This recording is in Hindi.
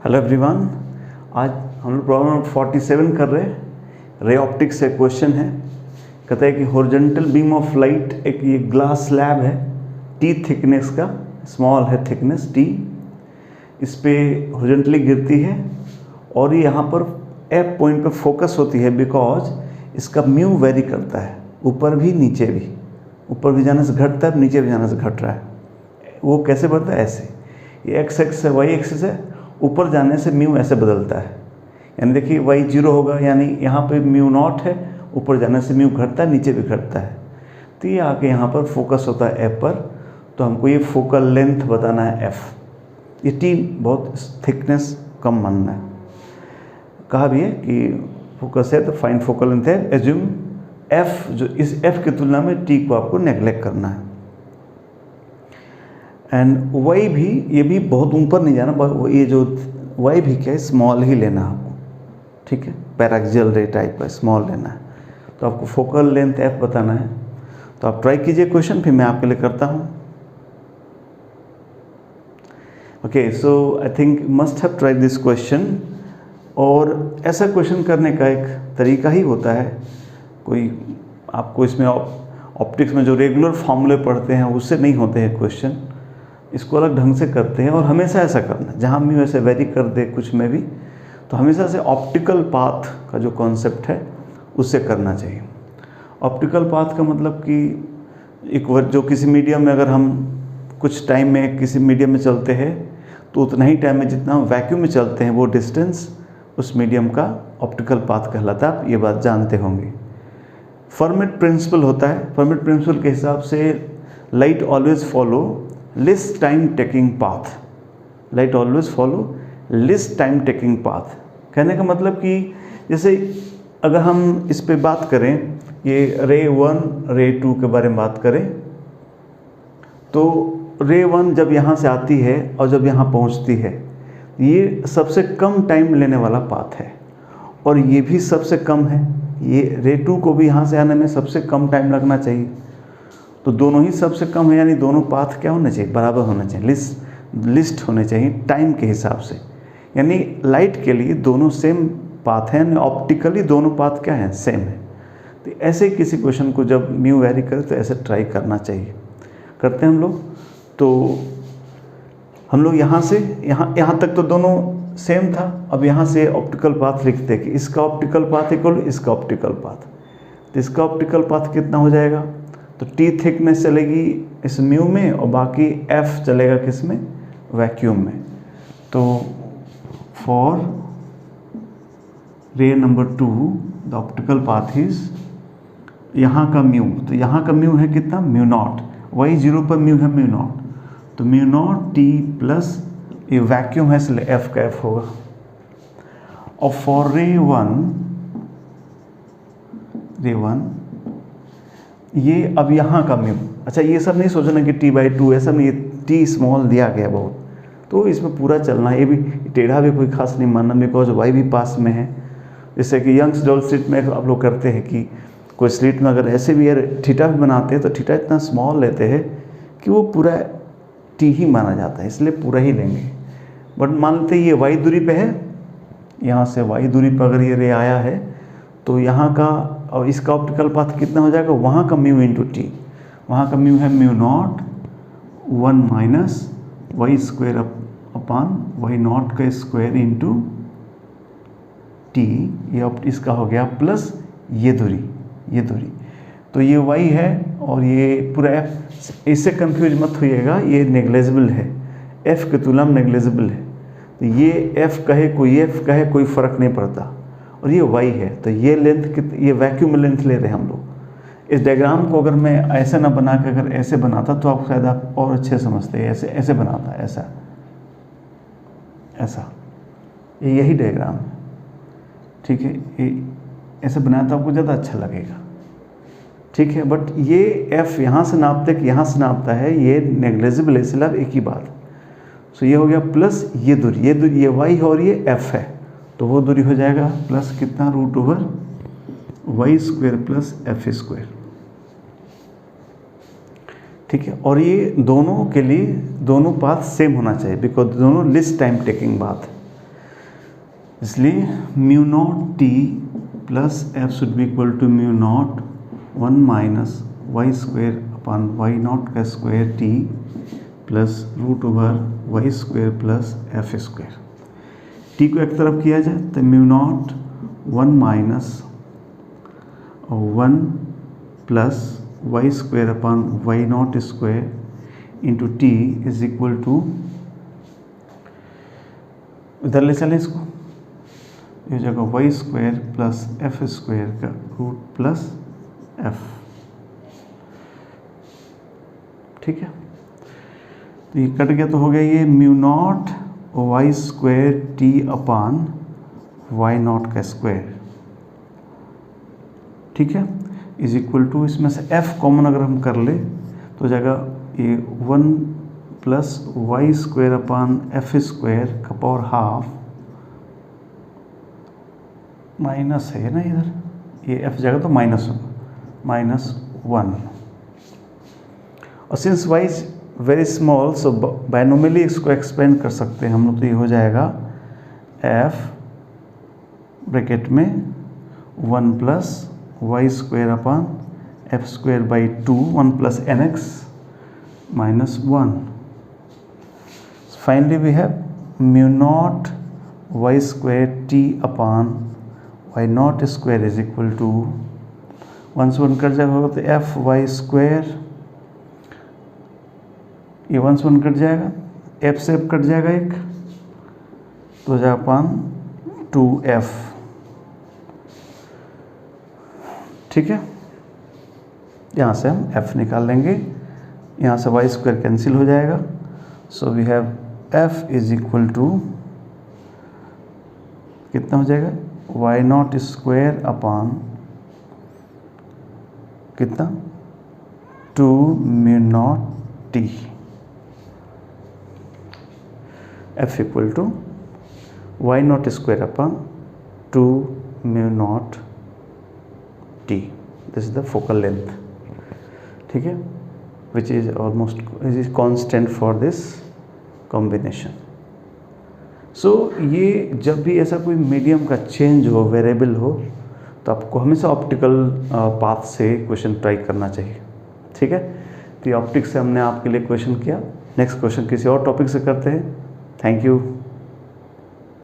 हेलो एवरीवन, आज हम लोग प्रॉब्लम नंबर 47 कर रहे हैं। रे ऑप्टिक्स से क्वेश्चन है, कहता है कि हॉरिजॉन्टल बीम ऑफ लाइट एक ये ग्लास स्लैब है, टी थिकनेस का, स्मॉल है थिकनेस टी, इस पे हॉरिजॉन्टली गिरती है और ये यहाँ पर एफ पॉइंट पे फोकस होती है बिकॉज इसका म्यू वेरी करता है, ऊपर भी नीचे भी, ऊपर भी जाने से घटता है, नीचे भी जाने से घट रहा है। वो कैसे बढ़ता है? ऐसे, ये एक्स एक्स है, वाई एक्सिस है, ऊपर जाने से म्यू ऐसे बदलता है। यानी देखिए वाई 0 होगा, यानी यहाँ पे म्यू नॉट है, ऊपर जाने से म्यू घटता है, नीचे भी घटता है। तो ये आके यहाँ पर फोकस होता है एफ पर, तो हमको ये फोकल लेंथ बताना है एफ। ये टी बहुत थिकनेस कम मानना है। कहा भी है कि फोकस है तो फाइन फोकल लेंथ है, एज्यूम एफ, जो इस एफ की तुलना में टी को आपको नेग्लेक्ट करना है। एंड वाई भी, ये भी बहुत ऊपर नहीं जाना, ये जो वाई भी क्या है, स्मॉल ही लेना है आपको, ठीक है, पैराक्सियल रे टाइप का स्मॉल लेना है। तो आपको फोकल लेंथ एफ बताना है। तो आप ट्राई कीजिए क्वेश्चन, फिर मैं आपके लिए करता हूँ। Okay, so I think must have tried this question. और ऐसा क्वेश्चन करने का एक तरीका ही होता है, कोई आपको इसमें ऑप्टिक्स में जो रेगुलर फॉर्मूले पढ़ते हैं उससे नहीं होते हैं क्वेश्चन, इसको अलग ढंग से करते हैं। और हमेशा ऐसा करना, जहाँ म्यू ऐसे वेरी कर दे कुछ में भी, तो हमेशा से ऑप्टिकल पाथ का जो कॉन्सेप्ट है उससे करना चाहिए। ऑप्टिकल पाथ का मतलब कि एक वर्ड जो किसी मीडियम में, अगर हम कुछ टाइम में किसी मीडियम में चलते हैं तो उतना ही टाइम में जितना हम वैक्यूम में चलते हैं वो डिस्टेंस उस मीडियम का ऑप्टिकल पाथ कहलाता है। आप ये बात जानते होंगे। फर्मेट प्रिंसिपल होता है, फर्मेट प्रिंसिपल के हिसाब से light always follow list time taking path, light always follow list time taking path. कहने का मतलब कि जैसे अगर हम इस पे बात करें, ये रे 1 रे 2 के बारे में बात करें, तो रे 1 जब यहाँ से आती है और जब यहाँ पहुँचती है, ये सबसे कम टाइम लेने वाला पाथ है, और ये भी सबसे कम है। ये रे 2 को भी यहाँ से आने में सबसे कम टाइम लगना चाहिए, तो दोनों ही सबसे कम है, यानी दोनों पाथ क्या होने चाहिए? बराबर होने चाहिए, लिस्ट होने चाहिए टाइम के हिसाब से। यानी लाइट के लिए दोनों सेम पाथ हैं, ऑप्टिकली दोनों पाथ क्या हैं? सेम है। तो ऐसे किसी क्वेश्चन को जब म्यू वेरी करे तो ऐसे ट्राई करना चाहिए। करते हैं हम लोग। तो हम लोग यहाँ से यहाँ तक तो दोनों सेम था। अब यहाँ से ऑप्टिकल पाथ लिखते हैं कि इसका ऑप्टिकल पाथ इक्वल इसका ऑप्टिकल पाथ। तो इसका ऑप्टिकल पाथ कितना हो जाएगा? तो टी थिकनेस चलेगी इस म्यू में और बाकी एफ चलेगा किस में? वैक्यूम में। तो फॉर रे number 2 the optical path is, यहाँ का म्यू, तो यहाँ का म्यू है कितना? Mu naught. वही 0 पर म्यू है म्यू नॉट, तो म्यू नॉट टी प्लस ये वैक्यूम है इसलिए एफ का एफ होगा। और फॉर रे 1 ये अब यहाँ का म्यू, अच्छा ये सब नहीं सोचना कि t/2 ऐसा नहीं, ये टी स्मॉल दिया गया बहुत, तो इसमें पूरा चलना है। ये भी टेढ़ा भी कोई खास नहीं मानना, बिकॉज वाई भी पास में है। जैसे कि यंग्स डबल स्लिट में आप लोग करते हैं कि कोई स्लिट में अगर ऐसे भी यार थीटा भी बनाते हैं तो थीटा इतना स्मॉल लेते हैं कि वो पूरा टी ही माना जाता है, इसलिए पूरा ही लेंगे। बट मान लेते ये वाई दूरी पे है, यहाँ से वाई दूरी पर अगर ये रे आया है तो यहाँ का और इसका ऑप्टिकल पाथ कितना हो जाएगा? वहाँ का म्यू इंटू टी, वहाँ का म्यू है mu not 1 minus y square upon y not का स्क्वायर इंटू टी। ये इसका हो गया प्लस ये दूरी, तो ये वाई है और ये पूरा एफ। इससे कंफ्यूज मत होइएगा, ये नेग्लेजिबल है, एफ की तुलना में नेग्लेजिबल है। तो ये एफ कहे कोई एफ कहे कोई फ़र्क नहीं पड़ता, और ये वाई है। तो ये लेंथ ये वैक्यूम लेंथ ले रहे हैं हम लोग। इस डायग्राम को अगर मैं ऐसे ना बना के अगर ऐसे बनाता तो आप शायद आप और अच्छे समझते हैं। ऐसे बनाता, ऐसा यही डायग्राम है, ठीक है। ये ऐसे बनाया तो आपको ज़्यादा अच्छा लगेगा, ठीक है। बट ये एफ यहाँ से नापते कि यहाँ से नापता है, ये नेग्लेजिबल है, इसलिए एक ही बात। सो ये हो गया प्लस ये दूरी, ये वाई है और ये एफ है, तो वो दूरी हो जाएगा प्लस कितना? √Y square plus F square, ठीक है। और ये दोनों के लिए दोनों पाथ सेम होना चाहिए, बिकॉज दोनों लिस्ट टाइम टेकिंग पाथ। इसलिए mu nought T plus F should be equal to mu not 1 minus Y square upon why not का square T plus root over Y square plus F square. T को एक तरफ किया जाए तो mu not 1 minus 1 plus Y square upon why not square into T is equal to, इधर ले चलें इसको, ये जगह Y square plus F square का रूट प्लस एफ। ठीक है, तो ये कट गया तो हो गया ये mu naught y square t upon why not का स्क्वायर। ठीक है, इज इक्वल टू, इसमें से एफ कॉमन अगर हम कर ले तो जगह ये 1 plus y square upon f square का पावर हाफ माइनस है ना, इधर ये एफ जगह तो माइनस होगा, -1। और since Y is very small so binomially इसको एक्सपेंड कर सकते हैं हम लोग, तो ये हो जाएगा एफ ब्रैकेट में 1 plus y square upon f square by 2 1 plus n x -1। Finally we have mu naught y square t upon why not square is equal to 1 से 1 कट जाएगा तो एफ वाई स्क्वायर, ये 1 से 1 कट जाएगा, एफ से एफ कट जाएगा एक, तो जाएगा अपॉन 2f। ठीक है, यहाँ से हम f निकाल लेंगे, यहाँ से वाई स्क्वायर कैंसिल हो जाएगा, so we have f is equal to कितना हो जाएगा, वाई नॉट स्क्वायर अपॉन कितना 2 mu nought T, f equal to Y not square upon 2 mu nought T, this is the focal length. ठीक है, which is almost is constant for this combination. So ये जब भी ऐसा कोई मीडियम का चेंज हो, वेरिएबल हो, तो आपको हमेशा ऑप्टिकल पाथ से क्वेश्चन ट्राई करना चाहिए। ठीक है, तो ये ऑप्टिक्स से हमने आपके लिए क्वेश्चन किया। नेक्स्ट क्वेश्चन किसी और टॉपिक से करते हैं। Thank you.